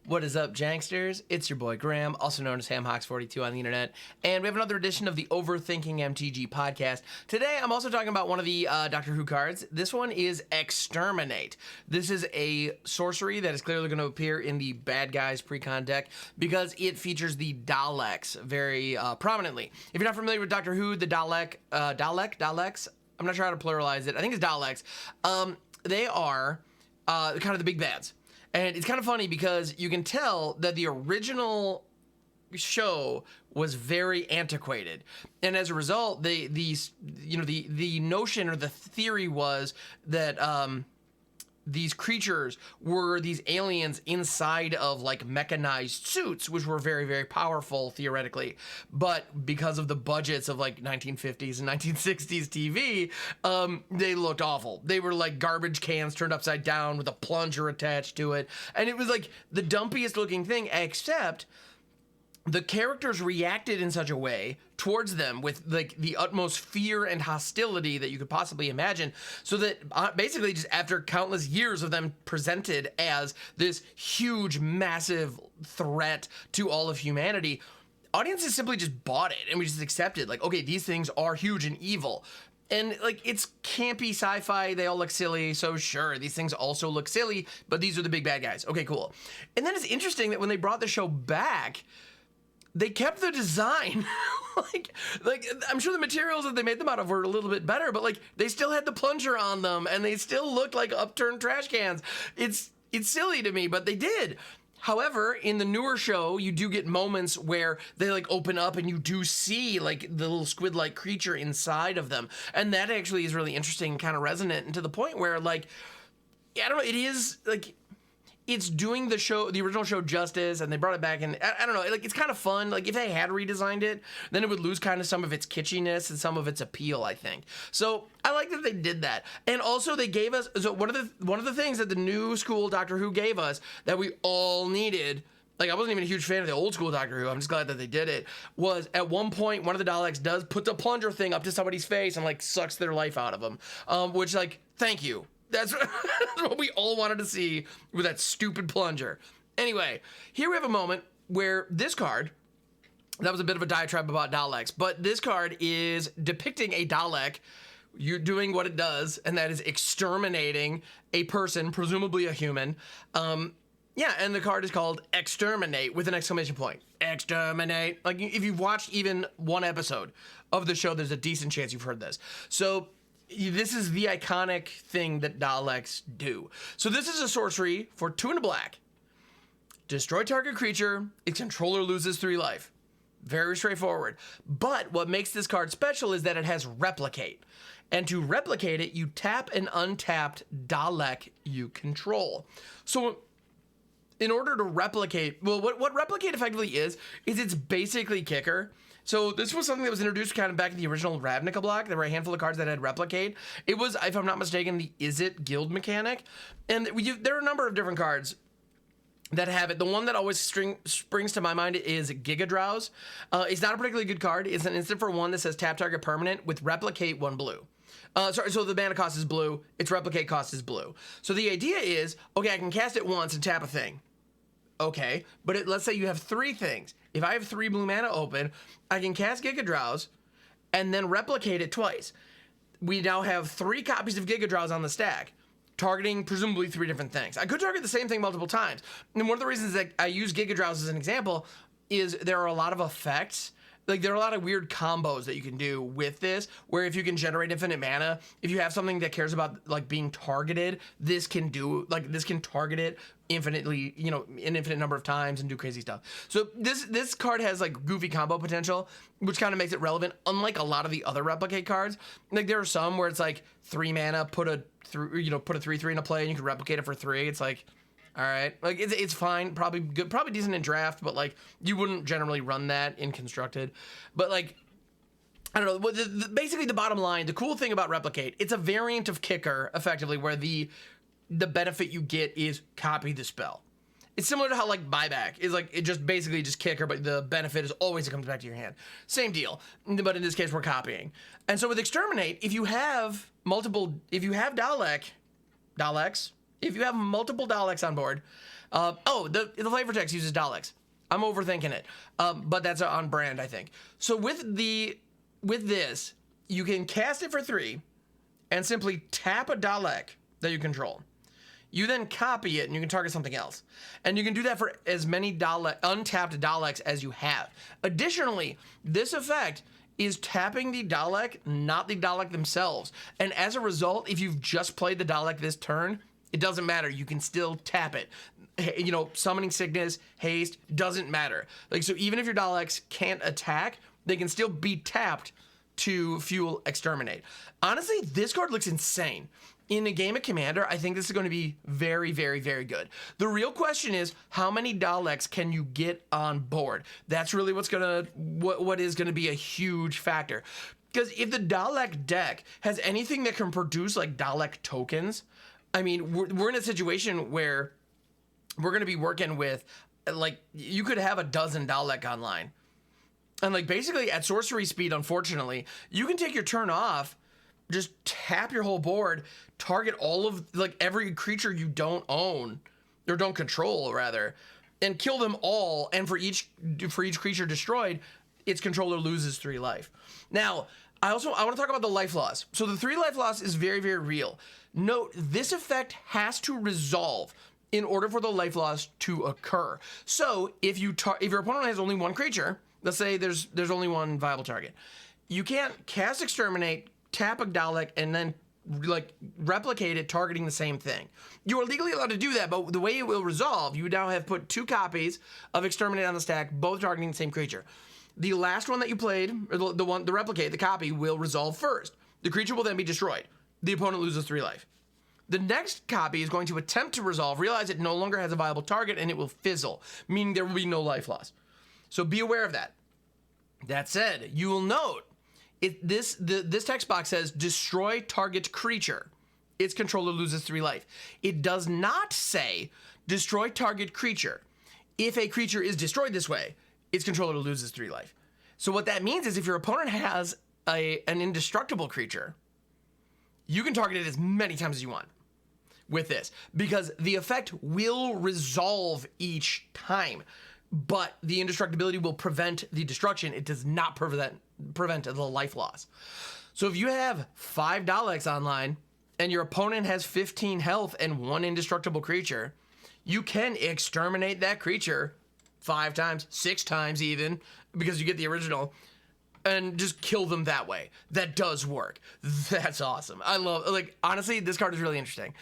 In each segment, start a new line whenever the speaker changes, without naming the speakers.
What is up, Janksters? It's your boy Graham, also known as hocks42 on the internet, and we have another edition of the Overthinking MTG podcast. Today, I'm also talking about one of the Doctor Who cards. This one is Exterminate. This is a sorcery that is clearly going to appear in the Bad Guys Precon deck because it features the Daleks very prominently. If you're not familiar with Doctor Who, the Daleks, I'm not sure how to pluralize it. I think it's Daleks. They are kind of the big bads. And it's kind of funny because you can tell that the original show was very antiquated, and as a result, the notion or the theory was that these creatures were these aliens inside of like mechanized suits, which were very, very powerful theoretically. But because of the budgets of like 1950s and 1960s TV, they looked awful. They were like garbage cans turned upside down with a plunger attached to it. And it was like the dumpiest looking thing, except the characters reacted in such a way towards them with like the utmost fear and hostility that you could possibly imagine, so that basically just after countless years of them presented as this huge, massive threat to all of humanity, audiences simply just bought it and we just accepted, like, okay, these things are huge and evil. And like, it's campy sci-fi, they all look silly, so sure, these things also look silly, but these are the big bad guys. Okay, cool. And then it's interesting that when they brought the show back, they kept the design. like I'm sure the materials that they made them out of were a little bit better, but like they still had the plunger on them and they still looked like upturned trash cans. It's silly to me, but they did. However, in the newer show, you do get moments where they like open up and you do see like the little squid-like creature inside of them. And that actually is really interesting and kind of resonant, and to the point where like, I don't know, it is like, it's doing the show, the original show, justice, and they brought it back, and I don't know, like, it's kind of fun. Like, if they had redesigned it, then it would lose kind of some of its kitschiness and some of its appeal, I think. So I like that they did that. And also they gave us, so one of the things that the new school Doctor Who gave us that we all needed, like, I wasn't even a huge fan of the old school Doctor Who, I'm just glad that they did it, was at one point one of the Daleks does put the plunger thing up to somebody's face and like sucks their life out of them, which, like, thank you. That's what we all wanted to see with that stupid plunger. Anyway, here we have a moment where this card, that was a bit of a diatribe about Daleks, but this card is depicting a Dalek doing what it does, and that is exterminating a person, presumably a human. Yeah, and the card is called Exterminate with an exclamation point. Exterminate. Like, if you've watched even one episode of the show, there's a decent chance you've heard this. So this is the iconic thing that Daleks do. So this is a sorcery for 2 and a black. Destroy target creature, its controller loses 3 life. Very straightforward. But what makes this card special is that it has replicate. And to replicate it, you tap an untapped Dalek you control. So in order to replicate, well, what replicate effectively is it's basically kicker. So this was something that was introduced kind of back in the original Ravnica block. There were a handful of cards that had replicate. It was, if I'm not mistaken, the Is It guild mechanic. And there are a number of different cards that have it. The one that always springs to my mind is Giga Drowse. It's not a particularly good card. It's an instant for 1 that says tap target permanent with replicate 1 blue. So the mana cost is blue, its replicate cost is blue. So the idea is, okay, I can cast it once and tap a thing. Okay, but let's say you have 3 things. If I have 3 blue mana open, I can cast Giga Drowse and then replicate it twice. We now have 3 copies of Giga Drowse on the stack, targeting presumably 3 different things. I could target the same thing multiple times. And one of the reasons that I use Giga Drowse as an example is there are a lot of effects. Like, there are a lot of weird combos that you can do with this, where if you can generate infinite mana, if you have something that cares about, like, being targeted, this can target it infinitely, you know, an infinite number of times and do crazy stuff. So this card has, like, goofy combo potential, which kind of makes it relevant, unlike a lot of the other replicate cards. Like, there are some where it's, like, 3 mana, put a 3/3 into play, and you can replicate it for 3. It's like, all right, like, it's fine, probably good, probably decent in draft, but like, you wouldn't generally run that in constructed. But like, I don't know, basically the bottom line, the cool thing about replicate, it's a variant of kicker, effectively, where the benefit you get is copy the spell. It's similar to how like buyback is, like, it just basically just kicker, but the benefit is always it comes back to your hand. Same deal, but in this case we're copying. And so with Exterminate, if you have Daleks, if you have multiple Daleks on board, The flavor text uses Daleks. I'm overthinking it, but that's on brand, I think. So with this, you can cast it for 3 and simply tap a Dalek that you control. You then copy it and you can target something else. And you can do that for as many untapped Daleks as you have. Additionally, this effect is tapping the Dalek, not the Dalek themselves. And as a result, if you've just played the Dalek this turn, it doesn't matter. You can still tap it. You know, summoning sickness, haste, doesn't matter. Like, so even if your Daleks can't attack, they can still be tapped to fuel Exterminate. Honestly, this card looks insane. In a game of Commander, I think this is going to be very, very, very good. The real question is, how many Daleks can you get on board? That's really what is going to be a huge factor. Because if the Dalek deck has anything that can produce like Dalek tokens, I mean, we're in a situation where we're going to be working with, like, you could have a dozen Dalek online. And, like, basically at sorcery speed, unfortunately, you can take your turn off, just tap your whole board, target all of, like, every creature you don't own, or don't control, rather, and kill them all. And for each creature destroyed, its controller loses 3 life. Now, I want to talk about the life loss. So the 3 life loss is very, very real. Note, this effect has to resolve in order for the life loss to occur. So if your opponent has only 1 creature, let's say there's only 1 viable target, you can't cast Exterminate, tap a Dalek, and then like replicate it targeting the same thing. You are legally allowed to do that, but the way it will resolve, you now have put 2 copies of Exterminate on the stack, both targeting the same creature. The last one that you played, or the replicate, the copy, will resolve first. The creature will then be destroyed. The opponent loses 3 life. The next copy is going to attempt to resolve, realize it no longer has a viable target, and it will fizzle, meaning there will be no life loss. So be aware of that. That said, you will note, this text box says, destroy target creature. Its controller loses 3 life. It does not say, destroy target creature. If a creature is destroyed this way, its controller loses 3 life. So what that means is if your opponent has an indestructible creature, you can target it as many times as you want with this, because the effect will resolve each time, but the indestructibility will prevent the destruction. It does not prevent the life loss. So if you have 5 Daleks online and your opponent has 15 health and 1 indestructible creature, you can exterminate that creature 5 times, 6 times even, because you get the original, and just kill them that way. That does work. That's awesome. I love, like, honestly, this card is really interesting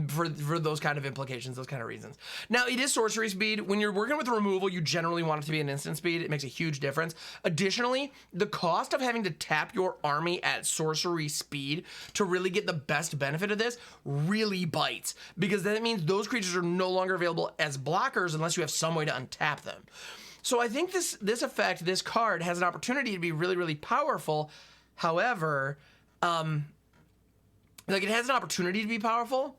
for those kind of implications, those kind of reasons. Now, it is sorcery speed. When you're working with removal, you generally want it to be an instant speed. It makes a huge difference. Additionally, the cost of having to tap your army at sorcery speed to really get the best benefit of this really bites, because that means those creatures are no longer available as blockers unless you have some way to untap them. So I think this effect, this card, has an opportunity to be really, really powerful. However, like, it has an opportunity to be powerful,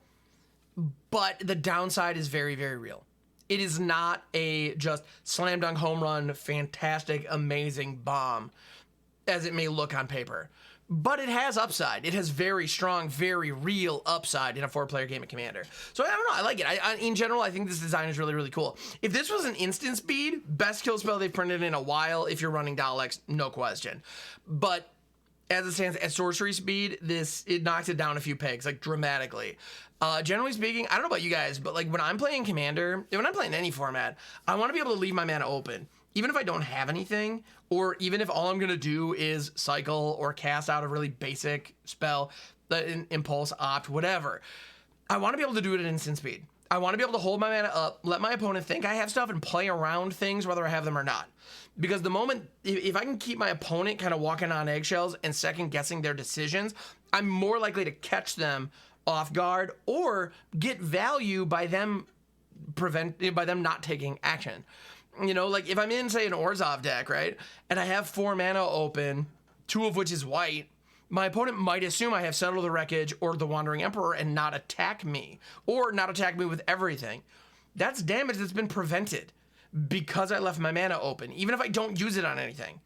but the downside is very, very real. It is not a just slam dunk home run, fantastic, amazing bomb, as it may look on paper. But it has upside. It has very strong, very real upside in a 4-player game of Commander. So I don't know, I like it. In general, I think this design is really, really cool. If this was an instant speed, best kill spell they've printed in a while. If you're running Daleks, no question. But as it stands at sorcery speed, it knocks it down a few pegs, like, dramatically. Generally speaking, I don't know about you guys, but like when I'm playing Commander, when I'm playing any format, I want to be able to leave my mana open. Even if I don't have anything, or even if all I'm going to do is cycle or cast out a really basic spell, impulse, opt, whatever, I want to be able to do it at instant speed. I want to be able to hold my mana up, let my opponent think I have stuff, and play around things whether I have them or not. Because the moment, if I can keep my opponent kind of walking on eggshells and second guessing their decisions, I'm more likely to catch them off guard or get value by them not taking action. You know, like if I'm in, say, an Orzhov deck, right, and I have 4 mana open, 2 of which is white, my opponent might assume I have Settle the Wreckage or the Wandering Emperor and not attack me, or not attack me with everything. That's damage that's been prevented because I left my mana open, even if I don't use it on anything.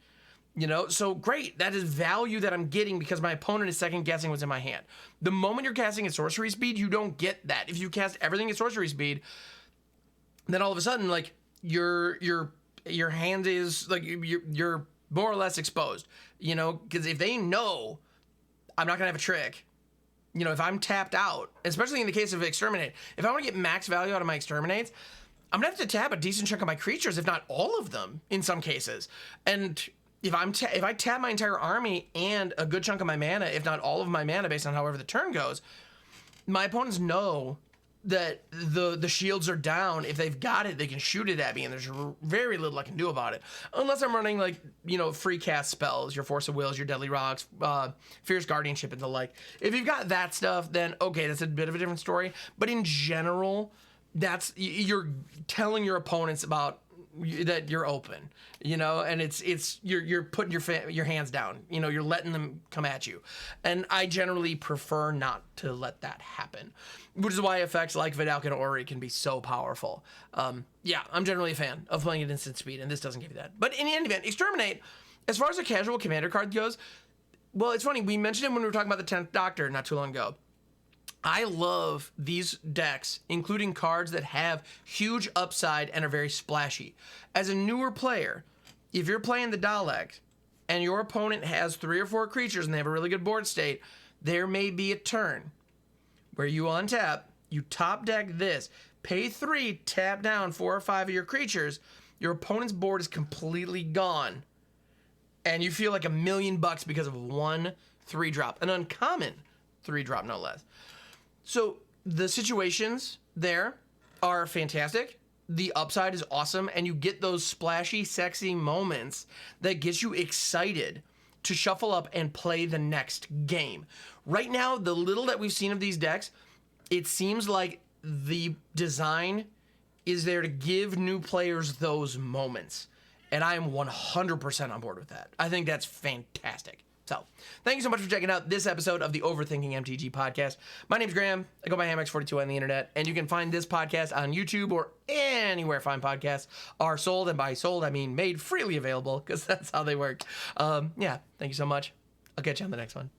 You know, so great, that is value that I'm getting because my opponent is second guessing what's in my hand. The moment you're casting at sorcery speed, you don't get that. If you cast everything at sorcery speed, then all of a sudden, like, your hand is like you're more or less exposed, you know, because if they know I'm not gonna have a trick, you know, if I'm tapped out, especially in the case of Exterminate, if I want to get max value out of my Exterminates, I'm gonna have to tap a decent chunk of my creatures, if not all of them, in some cases. And if I tap my entire army and a good chunk of my mana, if not all of my mana, based on however the turn goes, my opponents know that the shields are down. If they've got it, they can shoot it at me, and there's very little I can do about it. Unless I'm running, like, you know, free cast spells, your Force of Wills, your Deadly Rocks, Fierce Guardianship, and the like. If you've got that stuff, then okay, that's a bit of a different story. But in general, you're telling your opponents about that you're open, you know, and you're putting your hands down, you know, you're letting them come at you. And I generally prefer not to let that happen, which is why effects like Vidalcan and Ori can be so powerful. Yeah, I'm generally a fan of playing at instant speed, and this doesn't give you that. But in any event, Exterminate, as far as a casual commander card goes, well, it's funny, we mentioned it when we were talking about the 10th Doctor not too long ago. I love these decks, including cards that have huge upside and are very splashy. As a newer player, if you're playing the Daleks and your opponent has 3 or 4 creatures and they have a really good board state, there may be a turn where you untap, you top deck this, pay 3, tap down 4 or 5 of your creatures, your opponent's board is completely gone, and you feel like $1 million because of one 3-drop, an uncommon 3-drop no less. So the situations there are fantastic. The upside is awesome, and you get those splashy, sexy moments that gets you excited to shuffle up and play the next game. Right now, the little that we've seen of these decks, it seems like the design is there to give new players those moments, and I am 100% on board with that. I think that's fantastic. So, thank you so much for checking out this episode of the Overthinking MTG podcast. My name's Graham. I go by Hammocks42 on the internet, and you can find this podcast on YouTube or anywhere fine podcasts are sold, and by sold, I mean made freely available, because that's how they work. Yeah, thank you so much. I'll catch you on the next one.